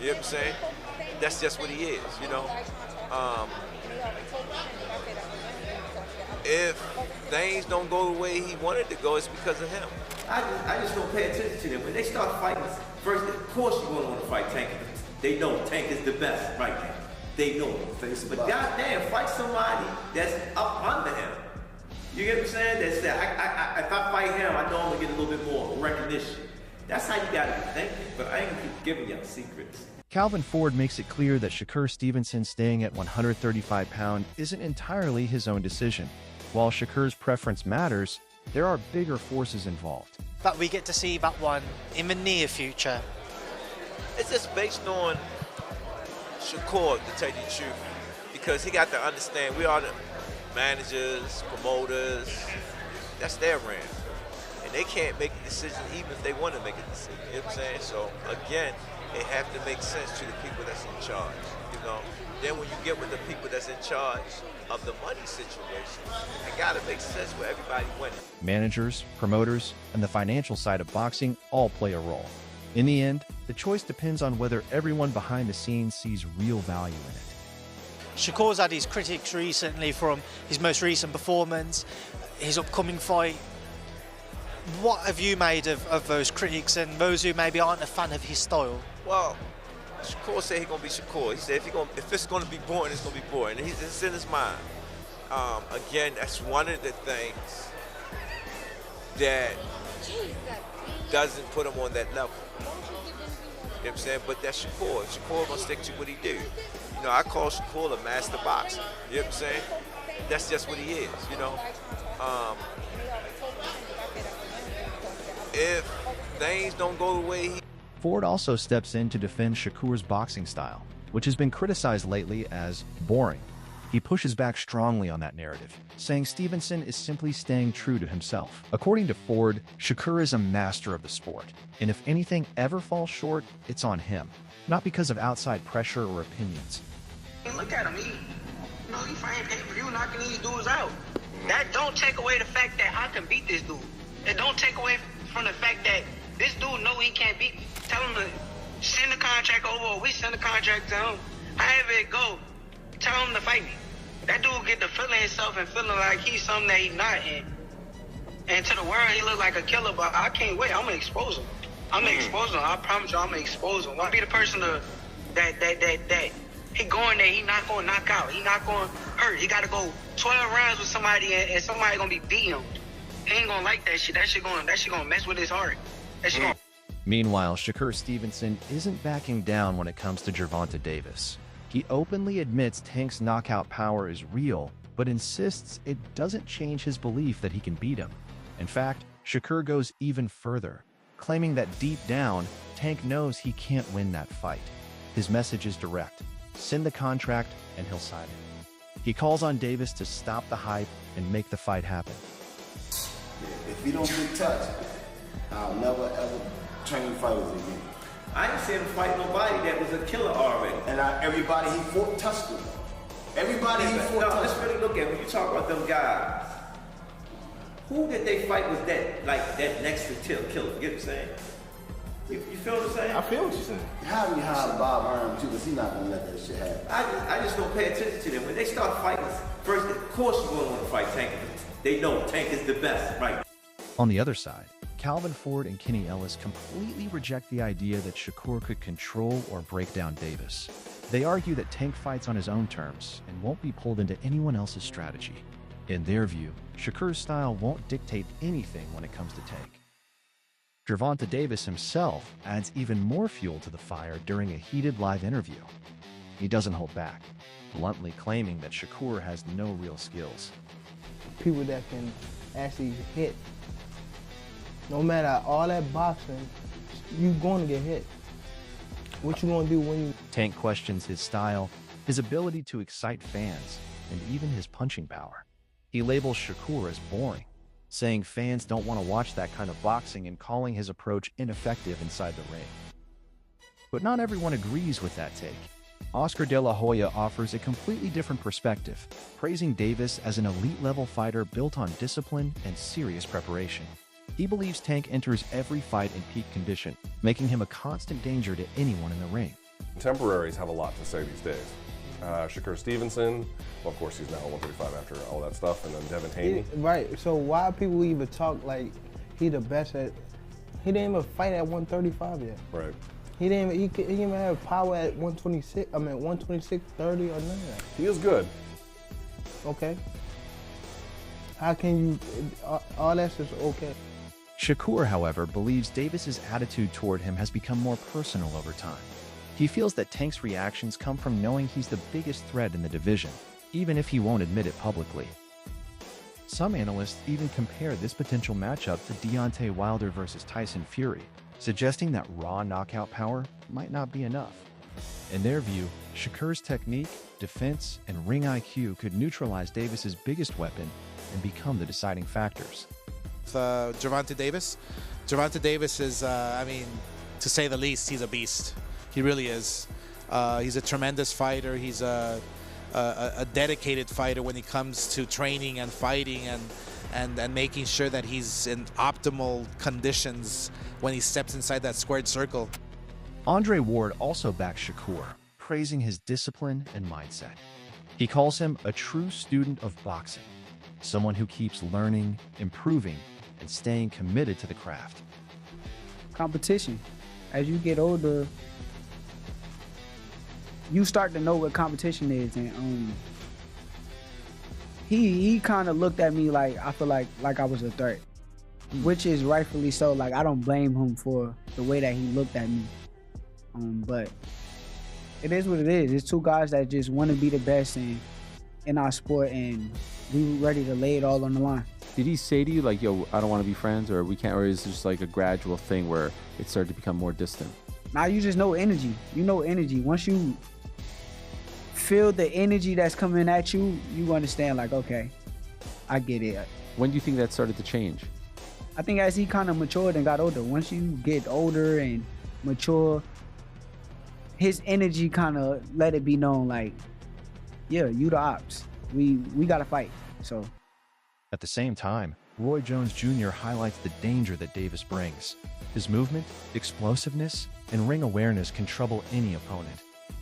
You know what I'm saying? That's just what he is, you know. If things don't go the way he wanted to go, it's because of him. I just don't pay attention to them. When they start fighting, first, of course you're going to want to fight Tank. They know Tank is the best right now. They know him. But goddamn, fight somebody that's up under him. You get what I'm saying? That's that. If I fight him, I know I'm going to get a little bit more recognition. That's how you got to be thinking. But I ain't going to keep giving y'all secrets. Calvin Ford makes it clear that Shakur Stevenson staying at 135 pounds isn't entirely his own decision. While Shakur's preference matters, there are bigger forces involved. But we get to see that one in the near future. It's just based on Shakur, to tell you the truth, because he got to understand we are the managers, promoters, that's their brand. And they can't make a decision even if they want to make a decision, you know what I'm saying? So again, it have to make sense to the people that's in charge, you know? Then when you get with the people that's in charge of the money situation, it gotta make sense for everybody winning. Managers, promoters, and the financial side of boxing all play a role. In the end, the choice depends on whether everyone behind the scenes sees real value in it. Shakur's had his critics recently from his most recent performance, his upcoming fight. What have you made of those critics and those who maybe aren't a fan of his style? Well, Shakur said he's gonna be Shakur. He said if it's gonna be boring, it's gonna be boring. And it's in his mind. Again, that's one of the things that doesn't put him on that level. You know what I'm saying? But that's Shakur. Shakur gonna stick to what he do. You know, I call Shakur a master boxer. You know what I'm saying? That's just what he is, you know. If things don't go the way he... Ford also steps in to defend Shakur's boxing style, which has been criticized lately as boring. He pushes back strongly on that narrative, saying Stevenson is simply staying true to himself. According to Ford, Shakur is a master of the sport, and if anything ever falls short, it's on him, not because of outside pressure or opinions. Look at him, he framed pay-per-view knocking these dudes out. That don't take away the fact that I can beat this dude. It don't take away from the fact that this dude know he can't beat me. Tell him to send the contract over, or we send the contract to him. However it go, tell him to fight me. That dude get to feeling himself and feeling like he's something that he's not in. And to the world, he look like a killer, but I can't wait. I'm gonna expose him. I'm gonna expose him. I promise you, I'm gonna expose him. I'll be the person that he going there, he not gonna knock out. He not gonna hurt. He gotta go 12 rounds with somebody and somebody gonna be beating him. He ain't gonna like that shit. That shit gonna mess with his heart. That shit gonna... Meanwhile, Shakur Stevenson isn't backing down when it comes to Gervonta Davis. He openly admits Tank's knockout power is real, but insists it doesn't change his belief that he can beat him. In fact, Shakur goes even further, claiming that deep down, Tank knows he can't win that fight. His message is direct: send the contract and he'll sign it. He calls on Davis to stop the hype and make the fight happen. If you don't get touched, I'll never ever train fighters again. I ain't seen him fight nobody that was a killer already. And everybody he fought touched him. Everybody he fought touched him. Let's really look at when you talk about them guys. Who did they fight was that next to killer? You get what I'm saying? You feel what I'm saying? I feel what you're saying. How do you hire Bob Arm too? Because he's not gonna let that shit happen. I just don't pay attention to them. When they start fighting, first, of course you're going to want to fight Tank. They know Tank is the best, right? On the other side, Calvin Ford and Kenny Ellis completely reject the idea that Shakur could control or break down Davis. They argue that Tank fights on his own terms and won't be pulled into anyone else's strategy. In their view, Shakur's style won't dictate anything when it comes to Tank. Gervonta Davis himself adds even more fuel to the fire during a heated live interview. He doesn't hold back, bluntly claiming that Shakur has no real skills. People that can actually hit. No matter all that boxing, you're going to get hit. What you going to do when you... Tank questions his style, his ability to excite fans, and even his punching power. He labels Shakur as boring, saying fans don't want to watch that kind of boxing and calling his approach ineffective inside the ring. But not everyone agrees with that take. Oscar De La Hoya offers a completely different perspective, praising Davis as an elite-level fighter built on discipline and serious preparation. He believes Tank enters every fight in peak condition, making him a constant danger to anyone in the ring. contemporaries have a lot to say these days. Shakur Stevenson, well, of course, he's now 135 after all that stuff, and then Devin Haney. Right, so why people even talk like he the best at, he didn't even fight at 135 yet. Right. He didn't even have power at 126, I mean 126, 30 or none of that. He is good. Okay. How can you, all that's just okay. Shakur, however, believes Davis's attitude toward him has become more personal over time. He feels that Tank's reactions come from knowing he's the biggest threat in the division, even if he won't admit it publicly. Some analysts even compare this potential matchup to Deontay Wilder versus Tyson Fury, suggesting that raw knockout power might not be enough. In their view, Shakur's technique, defense, and ring IQ could neutralize Davis's biggest weapon and become the deciding factors. Gervonta Davis. Gervonta Davis is, I mean, to say the least, he's a beast. He really is. He's a tremendous fighter. He's a dedicated fighter when it comes to training and fighting and making sure that he's in optimal conditions when he steps inside that squared circle. Andre Ward also backs Shakur, praising his discipline and mindset. He calls him a true student of boxing, someone who keeps learning, improving, and staying committed to the craft. Competition. As you get older, you start to know what competition is, and he kind of looked at me like, I feel like I was a threat, which is rightfully so. Like, I don't blame him for the way that he looked at me, but it is what it is. It's two guys that just want to be the best in our sport, and we ready to lay it all on the line. Did he say to you, like, yo, I don't want to be friends, or we can't, or is it just like a gradual thing where it started to become more distant? Now you just know energy. You know energy. Once you feel the energy that's coming at you, you understand, like, okay, I get it. When do you think that started to change? I think as he kind of matured and got older. Once you get older and mature, his energy kind of let it be known, like, yeah, you the ops. We got to fight, so. At the same time, Roy Jones Jr. highlights the danger that Davis brings. His movement, explosiveness, and ring awareness can trouble any opponent.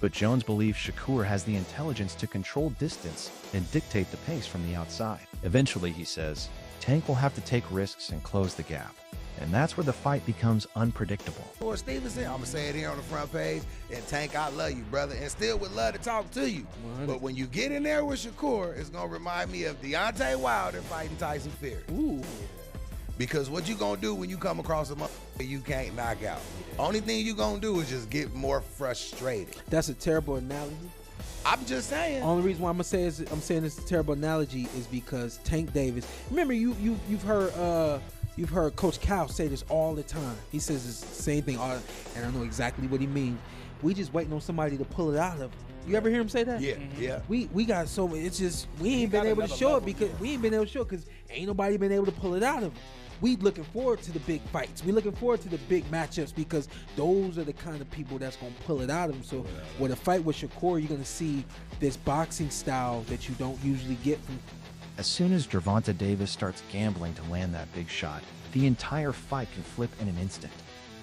But Jones believes Shakur has the intelligence to control distance and dictate the pace from the outside. Eventually, he says, Tank will have to take risks and close the gap. And that's where the fight becomes unpredictable. Shakur Stevenson, I'm going to say it here on the front page, and Tank, I love you, brother, and still would love to talk to you. 100. But when you get in there with Shakur, it's going to remind me of Deontay Wilder fighting Tyson Fury. Ooh. Because what you going to do when you come across a motherfucker you can't knock out? Only thing you going to do is just get more frustrated. That's a terrible analogy. I'm just saying. Only reason why I'm saying it's a terrible analogy is because Tank Davis. Remember, you've heard Coach Cal say this all the time. He says the same thing, and I know exactly what he means. We just waiting on somebody to pull it out of him. You ever hear him say that? Yeah, yeah. We got so much. It's just we ain't been able to show it because ain't nobody been able to pull it out of him. We looking forward to the big fights. We looking forward to the big matchups because those are the kind of people that's gonna pull it out of him. So with a fight with Shakur, you're gonna see this boxing style that you don't usually get from. As soon as Gervonta Davis starts gambling to land that big shot, the entire fight can flip in an instant.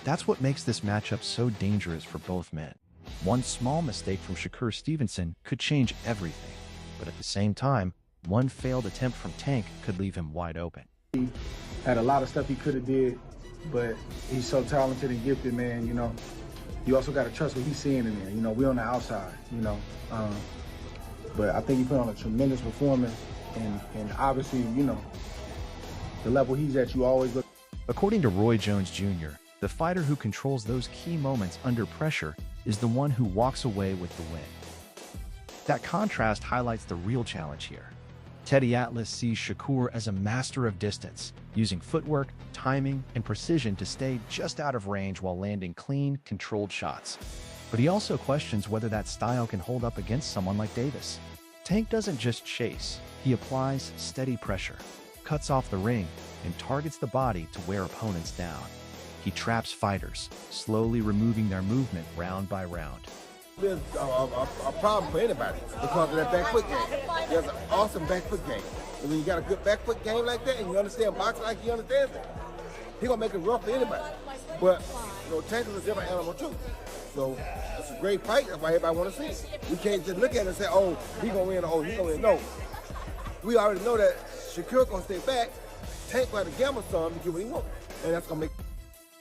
That's what makes this matchup so dangerous for both men. One small mistake from Shakur Stevenson could change everything, but at the same time, one failed attempt from Tank could leave him wide open. He had a lot of stuff he could have did, but he's so talented and gifted, man, you know. You also got to trust what he's seeing in there. You know, we're on the outside, you know. But I think he put on a tremendous performance, and obviously, you know, the level he's at, you always look. According to Roy Jones Jr., the fighter who controls those key moments under pressure is the one who walks away with the win. That contrast highlights the real challenge here. Teddy Atlas sees Shakur as a master of distance, using footwork, timing, and precision to stay just out of range while landing clean, controlled shots. But he also questions whether that style can hold up against someone like Davis. Tank doesn't just chase, he applies steady pressure, cuts off the ring, and targets the body to wear opponents down. He traps fighters, slowly removing their movement round by round. There's a problem for anybody because of that back foot game. There's an awesome back foot game. And when you got a good back foot game like that and you understand boxing like you understand it, he's going to make it rough for anybody. But, you know, Tank is a different animal too. So it's a great fight. That's why everybody want to see it. We can't just look at it and say, oh, he gonna win, or oh, he gonna win. No. We already know that Shakur gonna stay back. Tank got to gamble some to get what he wants, and that's gonna make.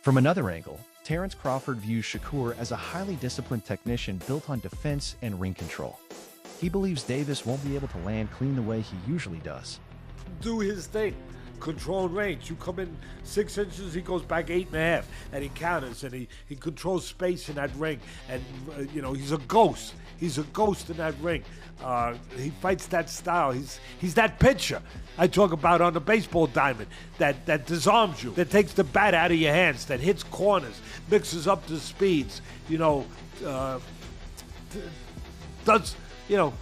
From another angle, Terrence Crawford views Shakur as a highly disciplined technician built on defense and ring control. He believes Davis won't be able to land clean the way he usually does. Do his thing. Control range. You come in 6 inches, he goes back 8.5, and he counters, and he controls space in that ring. And you know, he's a ghost. He's a ghost in that ring. He fights that style. He's that pitcher I talk about on the baseball diamond that disarms you, that takes the bat out of your hands, that hits corners, mixes up the speeds. You know,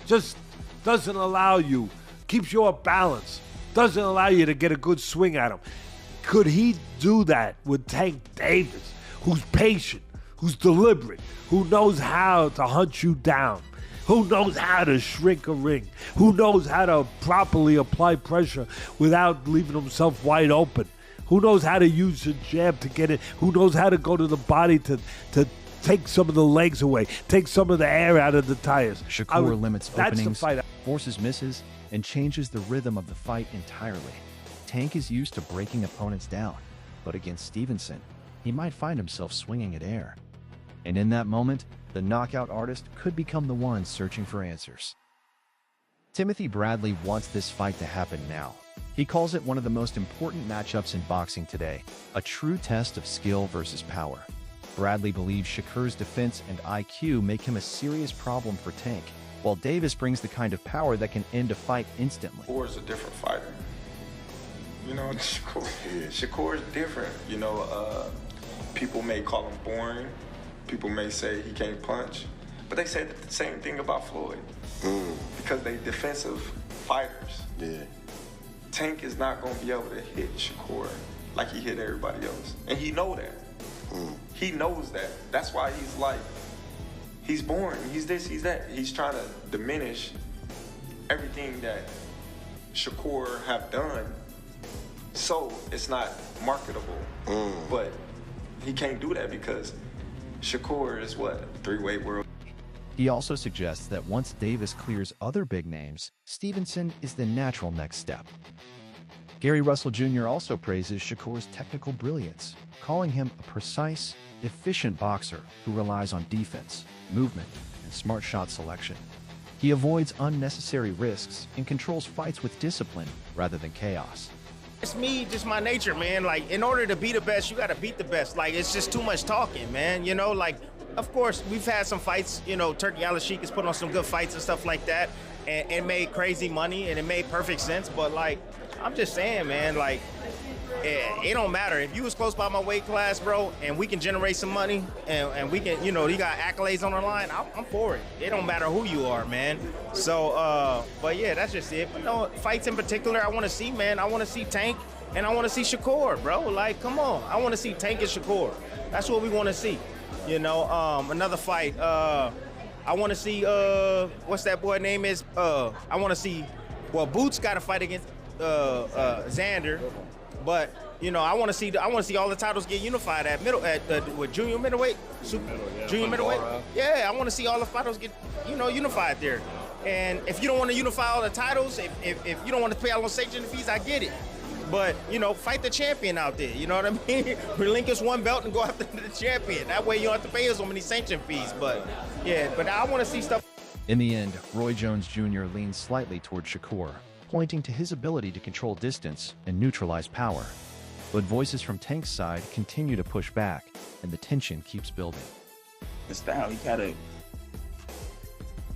just doesn't allow you, keeps you off balance. Doesn't allow you to get a good swing at him. Could he do that with Tank Davis, who's patient, who's deliberate, who knows how to hunt you down, who knows how to shrink a ring, who knows how to properly apply pressure without leaving himself wide open, who knows how to use a jab to get it, who knows how to go to the body to take some of the legs away, take some of the air out of the tires. Shakur limits openings, forces misses, and changes the rhythm of the fight entirely. Tank is used to breaking opponents down, but against Stevenson, he might find himself swinging at air. And in that moment, the knockout artist could become the one searching for answers. Timothy Bradley wants this fight to happen now. He calls it one of the most important matchups in boxing today, a true test of skill versus power. Bradley believes Shakur's defense and IQ make him a serious problem for Tank, while Davis brings the kind of power that can end a fight instantly. Shakur is a different fighter. You know, Shakur is different. You know, people may call him boring. People may say he can't punch. But they say the same thing about Floyd. Because they defensive fighters. Yeah. Tank is not going to be able to hit Shakur like he hit everybody else. And he know that. He knows that. That's why he's like, he's boring, he's this, he's that. He's trying to diminish everything that Shakur have done so it's not marketable. But he can't do that because Shakur is what, three-weight world. He also suggests that once Davis clears other big names, Stevenson is the natural next step. Gary Russell Jr. also praises Shakur's technical brilliance, calling him a precise, efficient boxer who relies on defense, movement, and smart shot selection. He avoids unnecessary risks and controls fights with discipline rather than chaos. It's me, just my nature, man. Like, in order to be the best, you got to beat the best. Like, it's just too much talking, man. You know, like, of course, we've had some fights. You know, Turkey Al-Sheikh has put on some good fights and stuff like that. And it made crazy money, and it made perfect sense. But, like, I'm just saying, man, like, it don't matter. If you was close by my weight class, bro, and we can generate some money, and we can, you know, you got accolades on the line, I'm for it. It don't matter who you are, man. So, but yeah, that's just it. But no, fights in particular, I want to see, man. I want to see Tank, and I want to see Shakur, bro. Like, come on. I want to see Tank and Shakur. That's what we want to see. You know, another fight, I want to see, what's that boy name is? I want to see, well, Boots got to fight against Xander. But you know, I want to see all the titles get unified at with junior middleweight, junior middleweight. Yeah, I want to see all the titles get unified there. And if you don't want to unify all the titles, if you don't want to pay all those sanction fees, I get it. But you know, fight the champion out there. You know what I mean? Relinquish one belt and go after the champion. That way you don't have to pay so many sanction fees. But yeah, but I want to see stuff. In the end, Roy Jones Jr. leans slightly toward Shakur, pointing to his ability to control distance and neutralize power. But voices from Tank's side continue to push back, and the tension keeps building. The style, he got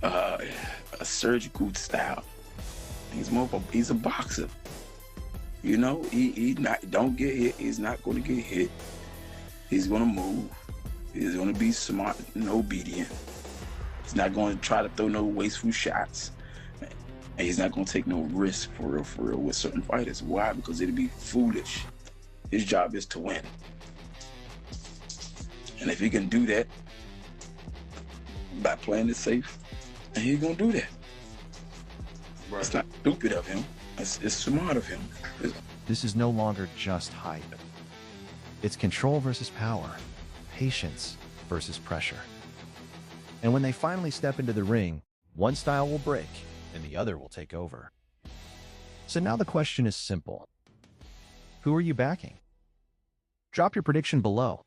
a surgical style. He's a boxer. You know, he don't get hit. He's not going to get hit. He's going to move. He's going to be smart and obedient. He's not going to try to throw no wasteful shots. And he's not going to take no risk for real with certain fighters. Why? Because it'd be foolish. His job is to win. And if he can do that by playing it safe, and he's going to do that. Right. It's not stupid of him. It's smart of him. This is no longer just hype. It's control versus power, patience versus pressure. And when they finally step into the ring, one style will break and the other will take over. So now the question is simple. Who are you backing? Drop your prediction below.